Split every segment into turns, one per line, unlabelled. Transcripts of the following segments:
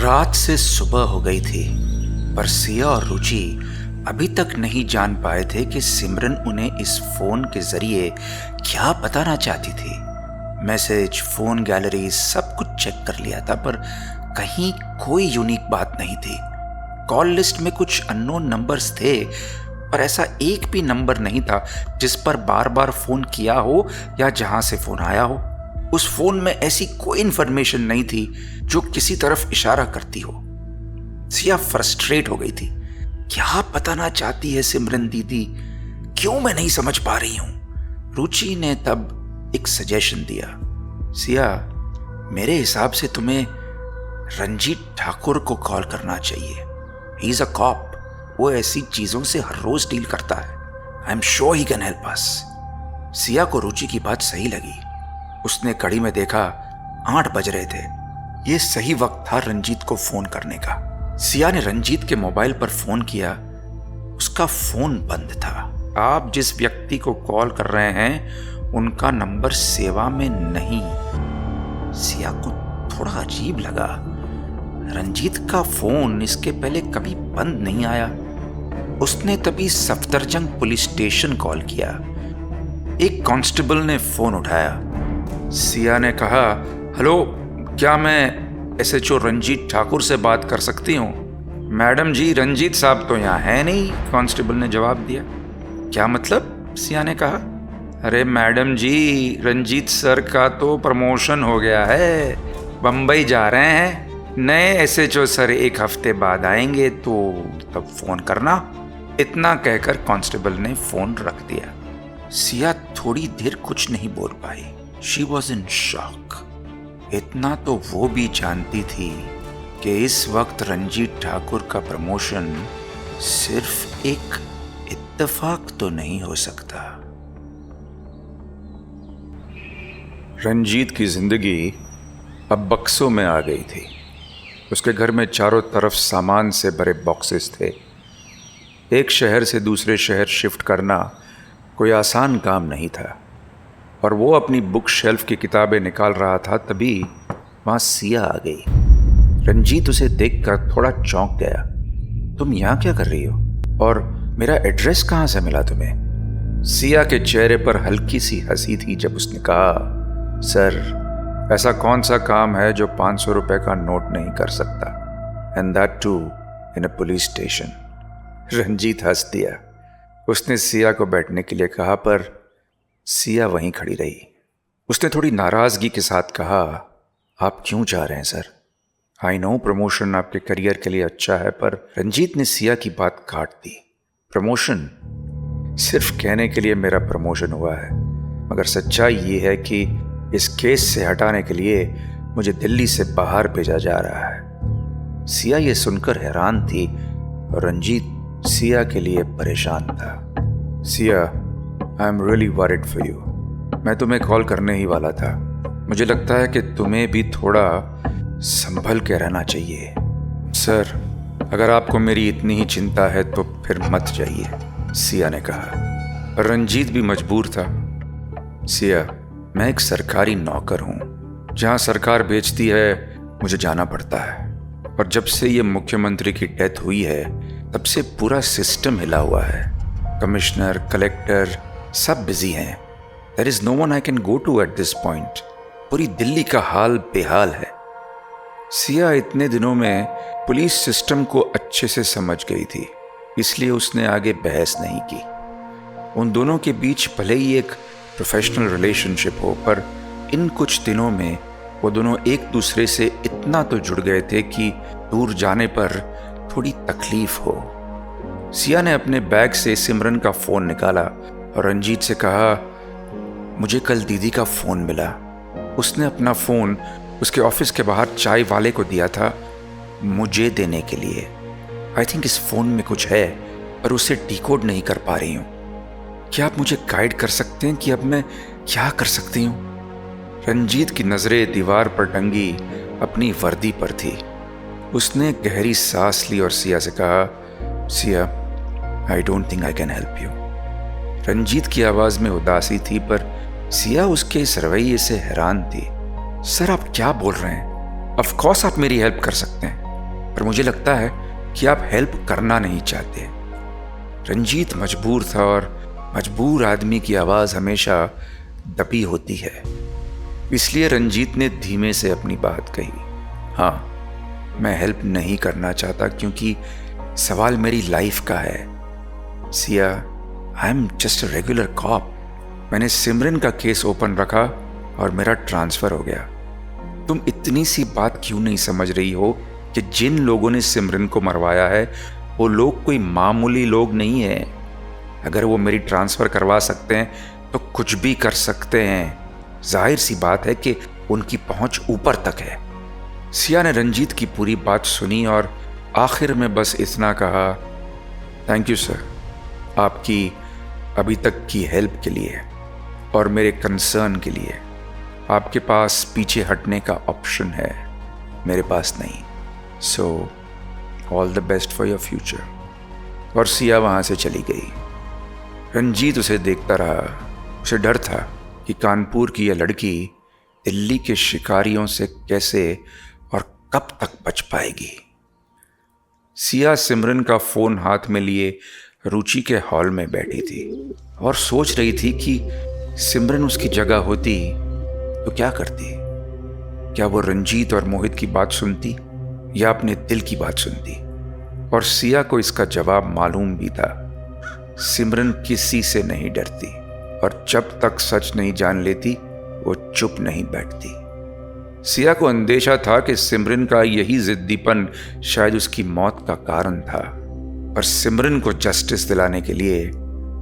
रात से सुबह हो गई थी, पर सिया और रुचि अभी तक नहीं जान पाए थे कि सिमरन उन्हें इस फोन के जरिए क्या बताना चाहती थी। मैसेज, फोन गैलरी सब कुछ चेक कर लिया था, पर कहीं कोई यूनिक बात नहीं थी। कॉल लिस्ट में कुछ अननोन नंबर्स थे, पर ऐसा एक भी नंबर नहीं था जिस पर बार बार फोन किया हो या जहां से फोन आया हो। उस फोन में ऐसी कोई इंफॉर्मेशन नहीं थी जो किसी तरफ इशारा करती हो। सिया फ्रस्ट्रेट हो गई थी। क्या बताना चाहती है सिमरन दीदी, क्यों मैं नहीं समझ पा रही हूं। रुचि ने तब एक सजेशन दिया। सिया, मेरे हिसाब से तुम्हें रंजीत ठाकुर को कॉल करना चाहिए। He is a cop. वो ऐसी चीजों से हर रोज डील करता है। I am sure he can help us. Siya को रुचि की बात सही लगी। उसने घड़ी में देखा 8 बज रहे थे। ये सही वक्त था रंजीत को फोन करने का। सिया ने रंजीत के मोबाइल पर फोन किया। उसका फोन बंद था। आप जिस व्यक्ति को कॉल कर रहे हैं उनका नंबर सेवा में नहीं। सिया को थोड़ा अजीब लगा। रंजीत का फोन इसके पहले कभी बंद नहीं आया। उसने तभी सफदरजंग पुलिस स्टेशन कॉल किया। एक कांस्टेबल ने फोन उठाया। सिया ने कहा, हेलो, क्या मैं एसएचओ रंजीत ठाकुर से बात कर सकती हूँ? मैडम जी, रंजीत साहब तो यहाँ है नहीं, कांस्टेबल ने जवाब दिया। क्या मतलब? सिया ने कहा। अरे मैडम जी, रंजीत सर का तो प्रमोशन हो गया है, बम्बई जा रहे हैं। नए एसएचओ सर 1 हफ्ते बाद आएंगे, तो तब फोन करना। इतना कहकर कांस्टेबल ने फोन रख दिया। सिया थोड़ी देर कुछ नहीं बोल पाई। She was in shock. इतना तो वो भी जानती थी कि इस वक्त रंजीत ठाकुर का प्रमोशन सिर्फ एक इत्तेफाक तो नहीं हो सकता। रंजीत की जिंदगी अब बक्सों में आ गई थी। उसके घर में चारों तरफ सामान से भरे बॉक्सेस थे। एक शहर से दूसरे शहर शिफ्ट करना कोई आसान काम नहीं था, और वो अपनी बुक शेल्फ की किताबें निकाल रहा था, तभी वहाँ सिया आ गई। रंजीत उसे देखकर थोड़ा चौंक गया। तुम यहाँ क्या कर रही हो? और मेरा एड्रेस कहाँ से मिला तुम्हें? सिया के चेहरे पर हल्की सी हंसी थी जब उसने कहा, सर, ऐसा कौन सा काम है जो 500 रुपए का नोट नहीं कर सकता, and that too in a police station. Ranjit हंस दिया। उसने सिया को बैठने के लिए कहा, पर सिया वहीं खड़ी रही। उसने थोड़ी नाराजगी के साथ कहा, आप क्यों जा रहे हैं सर? आई नो प्रमोशन आपके करियर के लिए अच्छा है, पर रंजीत ने सिया की बात काट दी। प्रमोशन? सिर्फ कहने के लिए मेरा प्रमोशन हुआ है, मगर सच्चाई ये है कि इस केस से हटाने के लिए मुझे दिल्ली से बाहर भेजा जा रहा है। सिया ये सुनकर हैरान थी, और रंजीत सिया के लिए परेशान था। Siya, I am really worried for you. मैं तुम्हें कॉल करने ही वाला था। मुझे लगता है कि तुम्हें भी थोड़ा संभल के रहना चाहिए। सर, अगर आपको मेरी इतनी ही चिंता है तो फिर मत जाइए, सिया ने कहा। रंजीत भी मजबूर था। सिया, मैं एक सरकारी नौकर हूँ। जहाँ सरकार भेजती है मुझे जाना पड़ता है, और जब से ये मुख्यमंत्री की डेथ हुई है तब से पूरा सिस्टम हिला हुआ है। कमिश्नर, कलेक्टर सब बिजी हैं। There is no one I can go to at this point. पूरी दिल्ली का हाल बेहाल है। सिया इतने दिनों में पुलिस सिस्टम को अच्छे से समझ गई थी, इसलिए उसने आगे बहस नहीं की। उन दोनों के बीच भले ही एक प्रोफेशनल रिलेशनशिप हो, पर इन कुछ दिनों में वो दोनों एक दूसरे से इतना तो जुड़ गए थे कि दूर जाने पर थोड़ी तकलीफ हो। सिया ने अपने बैग से सिमरन का फोन निकाला और रंजीत से कहा, मुझे कल दीदी का फोन मिला। उसने अपना फोन उसके ऑफिस के बाहर चाय वाले को दिया था, मुझे देने के लिए। आई थिंक इस फोन में कुछ है, पर उसे डिकोड नहीं कर पा रही हूँ। क्या आप मुझे गाइड कर सकते हैं कि अब मैं क्या कर सकती हूँ? रंजीत की नजरें दीवार पर टंगी अपनी वर्दी पर थी। उसने गहरी सांस ली और सिया से कहा, Siya, I don't think I can help you. Ranjit की आवाज में उदासी थी, पर सिया उसके इस रवैये से हैरान थी। सर, आप क्या बोल रहे हैं? ऑफ कोर्स आप मेरी हेल्प कर सकते हैं। पर मुझे लगता है कि आप हेल्प करना नहीं चाहते। रंजीत मजबूर था और मजबूर आदमी की आवाज़ हमेशा दबी होती है। इसलिए रंजीत ने धीमे से अपनी बात कही। हाँ, मैं हेल्प नहीं करना चाहता क्योंकि सवाल मेरी लाइफ का है। Siya, I am just a regular cop. मैंने सिमरन का केस ओपन रखा और मेरा ट्रांसफ़र हो गया। तुम इतनी सी बात क्यों नहीं समझ रही हो कि जिन लोगों ने सिमरन को मरवाया है वो लोग कोई मामूली लोग नहीं हैं। अगर वो मेरी ट्रांसफ़र करवा सकते हैं तो कुछ भी कर सकते हैं। जाहिर सी बात है कि उनकी पहुंच ऊपर तक है। सिया ने रंजीत की पूरी बात सुनी और आखिर में बस इतना कहा, थैंक यू सर, आपकी अभी तक की हेल्प के लिए और मेरे कंसर्न के लिए। आपके पास पीछे हटने का ऑप्शन है, मेरे पास नहीं। So all the best for your future. और सिया वहाँ से चली गई। रंजीत उसे देखता रहा। उसे डर था कि कानपुर की यह लड़की दिल्ली के शिकारियों से कैसे और कब तक बच पाएगी। सिया सिमरन का फ़ोन हाथ में लिए रुचि के हॉल में बैठी थी और सोच रही थी कि सिमरन उसकी जगह होती तो क्या करती। क्या वो रंजीत और मोहित की बात सुनती या अपने दिल की बात सुनती। और सिया को इसका जवाब मालूम भी था। सिमरन किसी से नहीं डरती और जब तक सच नहीं जान लेती वो चुप नहीं बैठती। सिया को अंदेशा था कि सिमरन का यही जिद्दीपन शायद उसकी मौत का कारण था। पर सिमरन को जस्टिस दिलाने के लिए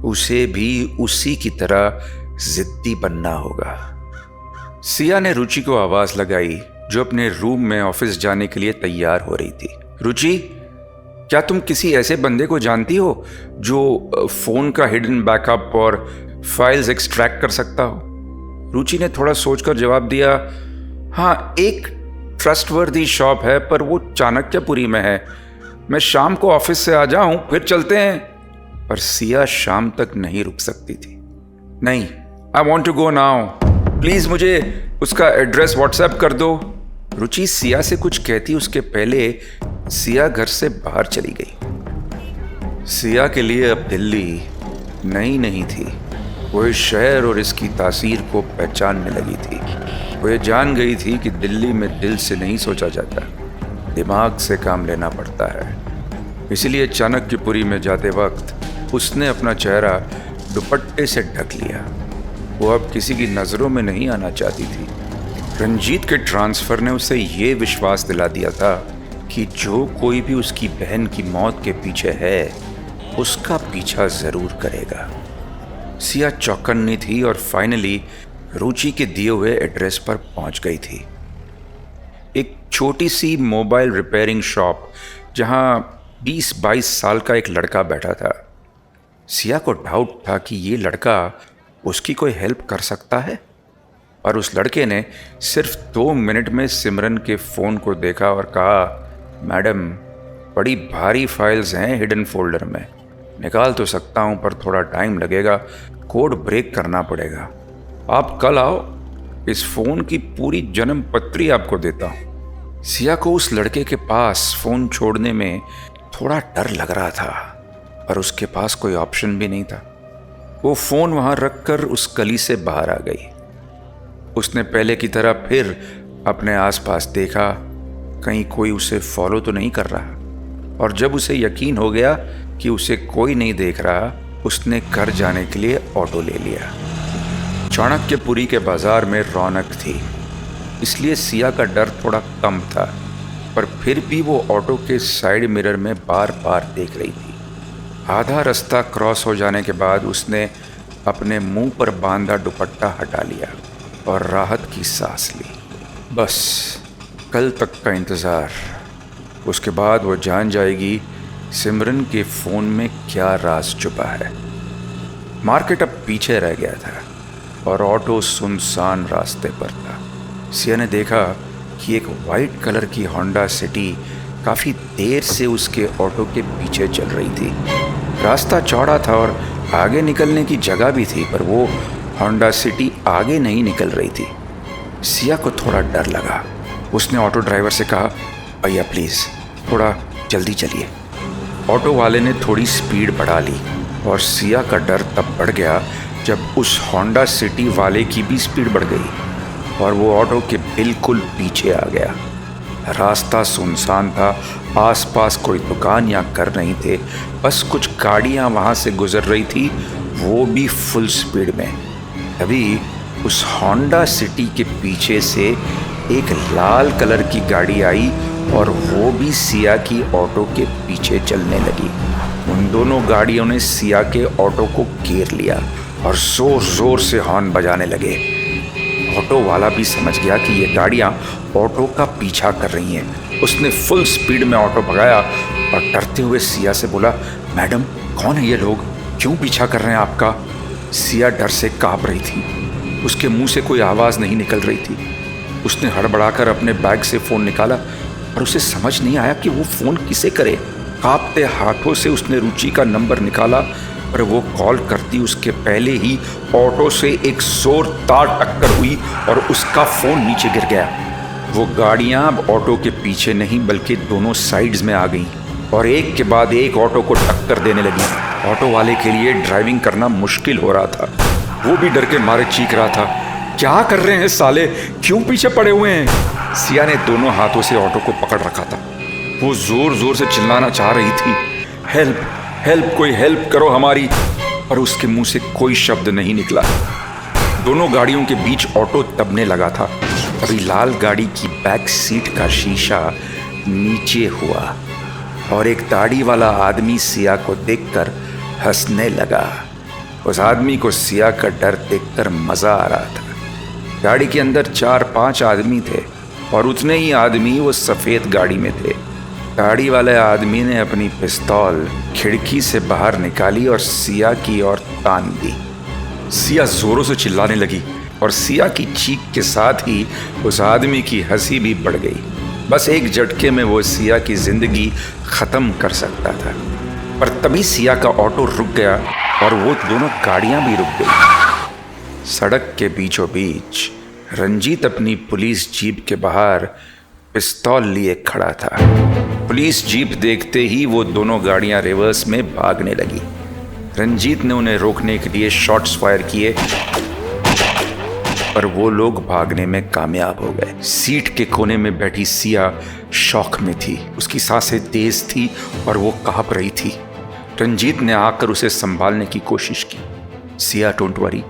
उसे भी उसी की तरह जिद्दी बनना होगा। सिया ने रुचि को आवाज लगाई जो अपने रूम में ऑफिस जाने के लिए तैयार हो रही थी। रुचि, क्या तुम किसी ऐसे बंदे को जानती हो जो फोन का हिडन बैकअप और फाइल्स एक्सट्रैक्ट कर सकता हो? रुचि ने थोड़ा सोचकर जवाब दिया, हाँ, एक ट्रस्टवर्दी शॉप है पर वो चाणक्यपुरी में है। मैं शाम को ऑफिस से आ जाऊं फिर चलते हैं। पर सिया शाम तक नहीं रुक सकती थी। नहीं, I want to go now, please मुझे उसका एड्रेस व्हाट्सएप कर दो। रुचि सिया से कुछ कहती उसके पहले सिया घर से बाहर चली गई। सिया के लिए अब दिल्ली नई नहीं थी। वो इस शहर और इसकी तासीर को पहचानने लगी थी। वो ये जान गई थी कि दिल्ली में दिल से नहीं सोचा जाता, दिमाग से काम लेना पड़ता है। इसलिए चाणक्यपुरी में जाते वक्त उसने अपना चेहरा दुपट्टे से ढक लिया। वो अब किसी की नज़रों में नहीं आना चाहती थी। रंजीत के ट्रांसफ़र ने उसे ये विश्वास दिला दिया था कि जो कोई भी उसकी बहन की मौत के पीछे है उसका पीछा ज़रूर करेगा। सिया चौकन्नी थी और फाइनली रुचि के दिए हुए एड्रेस पर पहुंच गई थी। एक छोटी सी मोबाइल रिपेयरिंग शॉप जहां 20-22 साल का एक लड़का बैठा था। सिया को डाउट था कि ये लड़का उसकी कोई हेल्प कर सकता है। और उस लड़के ने सिर्फ 2 मिनट में सिमरन के फ़ोन को देखा और कहा, मैडम, बड़ी भारी फाइल्स हैं हिडन फोल्डर में। निकाल तो सकता हूँ पर थोड़ा टाइम लगेगा, कोड ब्रेक करना पड़ेगा। आप कल आओ, इस फ़ोन की पूरी जन्म पत्री आपको देता हूँ। सिया को उस लड़के के पास फ़ोन छोड़ने में थोड़ा डर लग रहा था पर उसके पास कोई ऑप्शन भी नहीं था। वो फ़ोन वहाँ रखकर उस गली से बाहर आ गई। उसने पहले की तरह फिर अपने आसपास देखा, कहीं कोई उसे फॉलो तो नहीं कर रहा। और जब उसे यकीन हो गया कि उसे कोई नहीं देख रहा, उसने घर जाने के लिए ऑटो ले लिया। चाणक्यपुरी के बाजार में रौनक थी, इसलिए सिया का डर थोड़ा कम था, पर फिर भी वो ऑटो के साइड मिरर में बार बार देख रही थी। आधा रास्ता क्रॉस हो जाने के बाद उसने अपने मुंह पर बांधा दुपट्टा हटा लिया और राहत की सांस ली। बस कल तक का इंतज़ार। उसके बाद वो जान जाएगी सिमरन के फ़ोन में क्या राज छुपा है। मार्केट अब पीछे रह गया था और ऑटो सुनसान रास्ते पर था। सिया ने देखा कि एक वाइट कलर की होंडा सिटी काफ़ी देर से उसके ऑटो के पीछे चल रही थी। रास्ता चौड़ा था और आगे निकलने की जगह भी थी, पर वो होंडा सिटी आगे नहीं निकल रही थी। सिया को थोड़ा डर लगा। उसने ऑटो ड्राइवर से कहा, भैया प्लीज़ थोड़ा जल्दी चलिए। ऑटो वाले ने थोड़ी स्पीड बढ़ा ली और सिया का डर तब बढ़ गया जब उस होंडा सिटी वाले की भी स्पीड बढ़ गई और वो ऑटो के बिल्कुल पीछे आ गया। रास्ता सुनसान था, आसपास कोई दुकान या घर नहीं थे, बस कुछ गाड़ियां वहां से गुजर रही थी, वो भी फुल स्पीड में। तभी उस होंडा सिटी के पीछे से एक लाल कलर की गाड़ी आई और वो भी सिया की ऑटो के पीछे चलने लगी। उन दोनों गाड़ियों ने सिया के ऑटो को घेर लिया और जोर जोर से हॉर्न बजाने लगे। ऑटो वाला भी समझ गया कि ये गाड़ियां ऑटो का पीछा कर रही हैं। उसने फुल स्पीड में ऑटो भगाया और डरते हुए सिया से बोला, मैडम कौन है ये लोग, क्यों पीछा कर रहे हैं आपका? सिया डर से कांप रही थी, उसके मुंह से कोई आवाज़ नहीं निकल रही थी। उसने हड़बड़ाकर अपने बैग से फ़ोन निकाला और उसे समझ नहीं आया कि वो फ़ोन किसे करे। कांपते हाथों से उसने रुचि का नंबर निकाला और वो कॉल करती उसके पहले ही ऑटो से एक जोरदार टक्कर हुई और उसका फ़ोन नीचे गिर गया। वो गाड़ियाँ अब ऑटो के पीछे नहीं बल्कि दोनों साइड्स में आ गईं और एक के बाद एक ऑटो को टक्कर देने लगी। ऑटो वाले के लिए ड्राइविंग करना मुश्किल हो रहा था। वो भी डर के मारे चीख रहा था, क्या कर रहे हैं साले, क्यों पीछे पड़े हुए हैं? सिया ने दोनों हाथों से ऑटो को पकड़ रखा था। वो जोर जोर से चिल्लाना चाह रही थी, हेल्प हेल्प, कोई हेल्प करो हमारी, पर उसके मुंह से कोई शब्द नहीं निकला। दोनों गाड़ियों के बीच ऑटो दबने लगा था। तभी लाल गाड़ी की बैक सीट का शीशा नीचे हुआ और एक दाढ़ी वाला आदमी सिया को देखकर हंसने लगा। उस आदमी को सिया का डर देखकर मजा आ रहा था। गाड़ी के अंदर 4-5 आदमी थे और उतने ही आदमी वो सफ़ेद गाड़ी में थे। गाड़ी वाले आदमी ने अपनी पिस्तौल खिड़की से बाहर निकाली और सिया की ओर तान दी। सिया जोरों से चिल्लाने लगी और सिया की चीख के साथ ही उस आदमी की हंसी भी बढ़ गई। बस एक झटके में वो सिया की जिंदगी ख़त्म कर सकता था। पर तभी सिया का ऑटो रुक गया और वो दोनों गाड़ियां भी रुक गई। सड़क के बीचों बीच रंजीत अपनी पुलिस जीप के बाहर पिस्तौल लिए खड़ा था। पुलिस जीप देखते ही वो दोनों गाड़ियां रिवर्स में भागने लगी। रंजीत ने उन्हें रोकने के लिए शॉट्स फायर किए पर वो लोग भागने में कामयाब हो गए। सीट के कोने में बैठी सिया शौक में थी, उसकी सांसें तेज थी और वो कांप रही थी। रंजीत ने आकर उसे संभालने की कोशिश की। सिया डोंट वरी,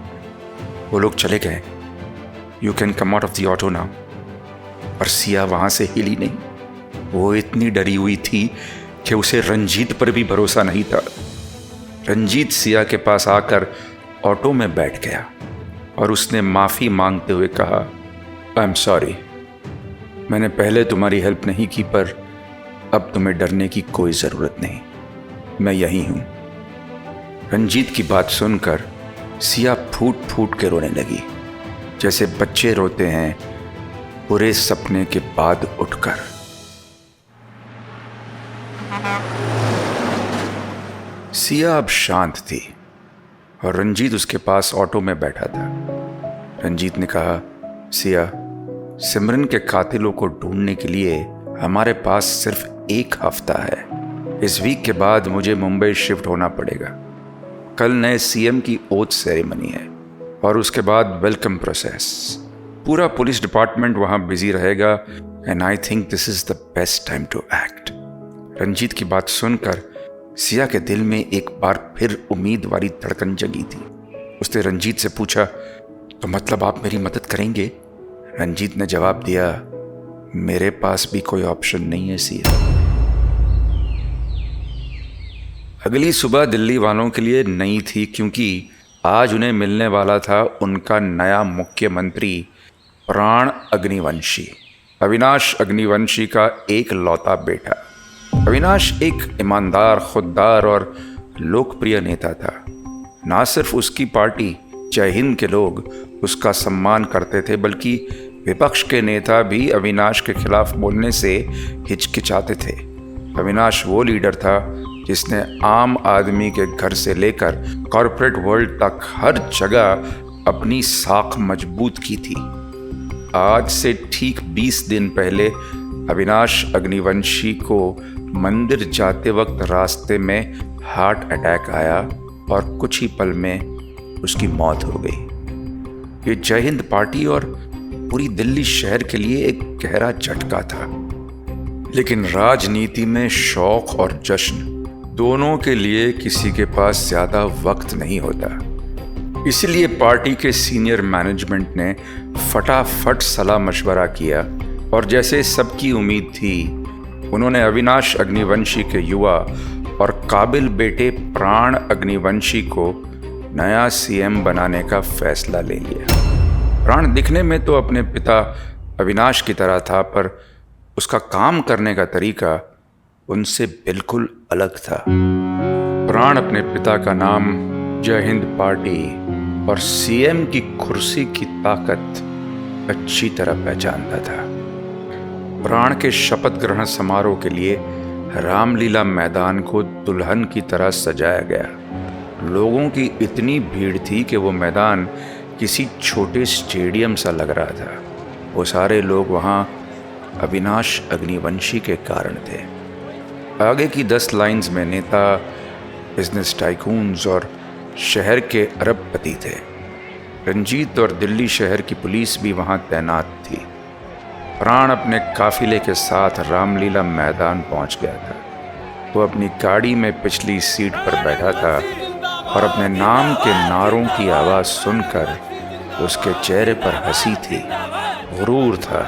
वो लोग चले गए, you can come out of the auto now. पर सिया वहां से हिली नहीं। वो इतनी डरी हुई थी कि उसे रंजीत पर भी भरोसा नहीं था। रंजीत सिया के पास आकर ऑटो में बैठ गया और उसने माफ़ी मांगते हुए कहा, आई एम सॉरी, मैंने पहले तुम्हारी हेल्प नहीं की, पर अब तुम्हें डरने की कोई ज़रूरत नहीं, मैं यहीं हूँ। रंजीत की बात सुनकर सिया फूट फूट के रोने लगी, जैसे बच्चे रोते हैं बुरे सपने के बाद उठकर। सिया अब शांत थी और रंजीत उसके पास ऑटो में बैठा था। रंजीत ने कहा, सिया, सिमरन के कातिलों को ढूंढने के लिए हमारे पास सिर्फ 1 हफ्ता है। इस वीक के बाद मुझे मुंबई शिफ्ट होना पड़ेगा। कल नए सीएम की ओथ सेरेमनी है और उसके बाद वेलकम प्रोसेस। पूरा पुलिस डिपार्टमेंट वहां बिजी रहेगा and I think this is the best time to act. Ranjit की बात सुनकर सिया के दिल में एक बार फिर उम्मीद वाली धड़कन जगी थी। उसने रंजीत से पूछा, तो मतलब आप मेरी मदद करेंगे? रंजीत ने जवाब दिया, मेरे पास भी कोई ऑप्शन नहीं है सिया। अगली सुबह दिल्ली वालों के लिए नई थी, क्योंकि आज उन्हें मिलने वाला था उनका नया मुख्यमंत्री प्राण अग्निवंशी, अविनाश अग्निवंशी का एक लौता बेटा। अविनाश एक ईमानदार, खुददार और लोकप्रिय नेता था। ना सिर्फ उसकी पार्टी जय हिंद के लोग उसका सम्मान करते थे, बल्कि विपक्ष के नेता भी अविनाश के खिलाफ बोलने से हिचकिचाते थे। अविनाश वो लीडर था जिसने आम आदमी के घर से लेकर कॉरपोरेट वर्ल्ड तक हर जगह अपनी साख मजबूत की थी। आज से ठीक 20 दिन पहले अविनाश अग्निवंशी को मंदिर जाते वक्त रास्ते में हार्ट अटैक आया और कुछ ही पल में उसकी मौत हो गई। ये जय हिंद पार्टी और पूरी दिल्ली शहर के लिए एक गहरा झटका था, लेकिन राजनीति में शौक और जश्न दोनों के लिए किसी के पास ज्यादा वक्त नहीं होता। इसलिए पार्टी के सीनियर मैनेजमेंट ने फटाफट सलाह मशवरा किया और जैसे सबकी उम्मीद थी, उन्होंने अविनाश अग्निवंशी के युवा और काबिल बेटे प्राण अग्निवंशी को नया सीएम बनाने का फैसला ले लिया। प्राण दिखने में तो अपने पिता अविनाश की तरह था, पर उसका काम करने का तरीका उनसे बिल्कुल अलग था। प्राण अपने पिता का नाम, जय हिंद पार्टी और सीएम की कुर्सी की ताकत अच्छी तरह पहचानता था। प्राण के शपथ ग्रहण समारोह के लिए रामलीला मैदान को दुल्हन की तरह सजाया गया। लोगों की इतनी भीड़ थी कि वो मैदान किसी छोटे स्टेडियम सा लग रहा था। वो सारे लोग वहाँ अविनाश अग्निवंशी के कारण थे। आगे की 10 लाइंस में नेता, बिजनेस टाइकून्स और शहर के अरबपति थे। रंजीत और दिल्ली शहर की पुलिस भी वहाँ तैनात थी। प्राण अपने काफिले के साथ रामलीला मैदान पहुँच गया था। वो अपनी गाड़ी में पिछली सीट पर बैठा था और अपने नाम के नारों की आवाज़ सुनकर उसके चेहरे पर हंसी थी, गुरूर था।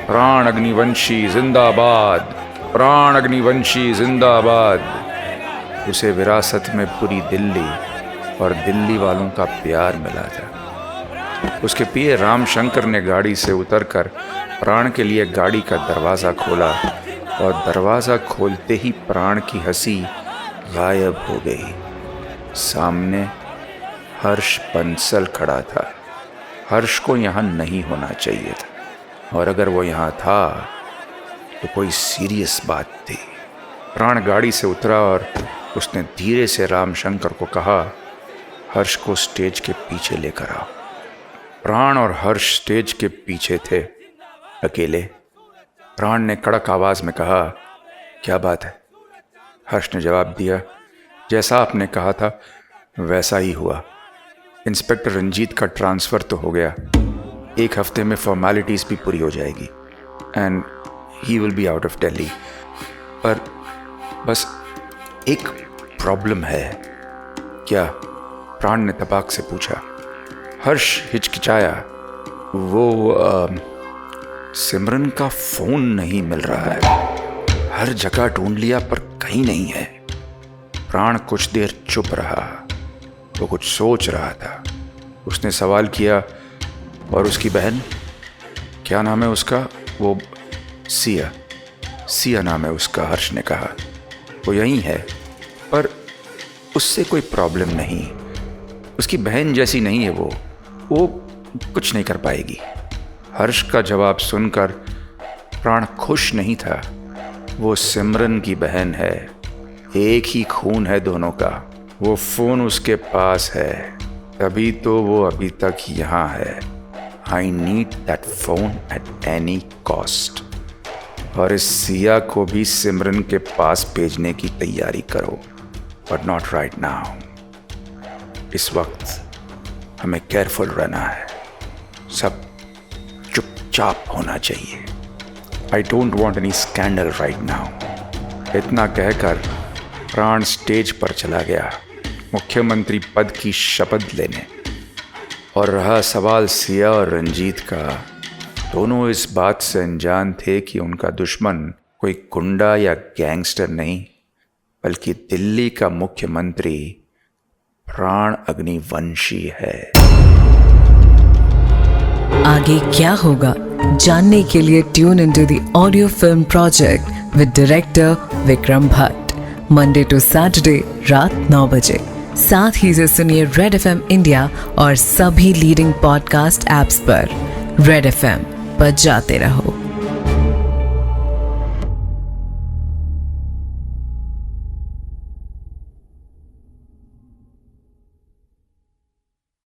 प्राण अग्निवंशी जिंदाबाद, प्राण अग्निवंशी जिंदाबाद। उसे विरासत में पूरी दिल्ली और दिल्ली वालों का प्यार मिला था। उसके पिए रामशंकर ने गाड़ी से उतरकर प्राण के लिए गाड़ी का दरवाज़ा खोला और दरवाज़ा खोलते ही प्राण की हंसी गायब हो गई। सामने हर्ष बंसल खड़ा था। हर्ष को यहाँ नहीं होना चाहिए था, और अगर वो यहाँ था तो कोई सीरियस बात थी। प्राण गाड़ी से उतरा और उसने धीरे से रामशंकर को कहा, हर्ष को स्टेज के पीछे लेकर आओ। प्राण और हर्ष स्टेज के पीछे थे, अकेले। प्राण ने कड़क आवाज में कहा, क्या बात है? हर्ष ने जवाब दिया, जैसा आपने कहा था वैसा ही हुआ। इंस्पेक्टर रंजीत का ट्रांसफ़र तो हो गया, 1 हफ्ते में फॉर्मेलिटीज़ भी पूरी हो जाएगी and he will be out of Delhi. पर बस एक प्रॉब्लम है। क्या? प्राण ने तपाक से पूछा। हर्ष हिचकिचाया। वो सिमरन का फ़ोन नहीं मिल रहा है। हर जगह ढूंढ लिया पर कहीं नहीं है। प्राण कुछ देर चुप रहा। वो कुछ सोच रहा था। उसने सवाल किया, और उसकी बहन, क्या नाम है उसका? वो सिया। सिया नाम है उसका, हर्ष ने कहा। वो यहीं है, पर उससे कोई प्रॉब्लम नहीं। उसकी बहन जैसी नहीं है वो कुछ नहीं कर पाएगी। हर्ष का जवाब सुनकर प्राण खुश नहीं था। वो सिमरन की बहन है, एक ही खून है दोनों का। वो फ़ोन उसके पास है, तभी तो वो अभी तक यहाँ है। I need that phone at any cost. और इस सिया को भी सिमरन के पास भेजने की तैयारी करो, बट नॉट राइट नाउ। इस वक्त हमें केयरफुल रहना है। सब चुपचाप होना चाहिए। I don't want any scandal right now. इतना कहकर प्राण स्टेज पर चला गया, मुख्यमंत्री पद की शपथ लेने। और रहा सवाल सिया और रंजीत का, दोनों इस बात से अनजान थे कि उनका दुश्मन कोई गुंडा या गैंगस्टर नहीं, बल्कि दिल्ली का मुख्यमंत्री प्राण अग्निवंशी है।
आगे क्या होगा जानने के लिए tune into the audio film project with director Vikram Bhatt, Monday to Saturday रात 9 बजे। साथ ही से सुनिए रेड एफएम इंडिया और सभी लीडिंग पॉडकास्ट ऐप्स पर। रेड एफएम, बजाते रहो।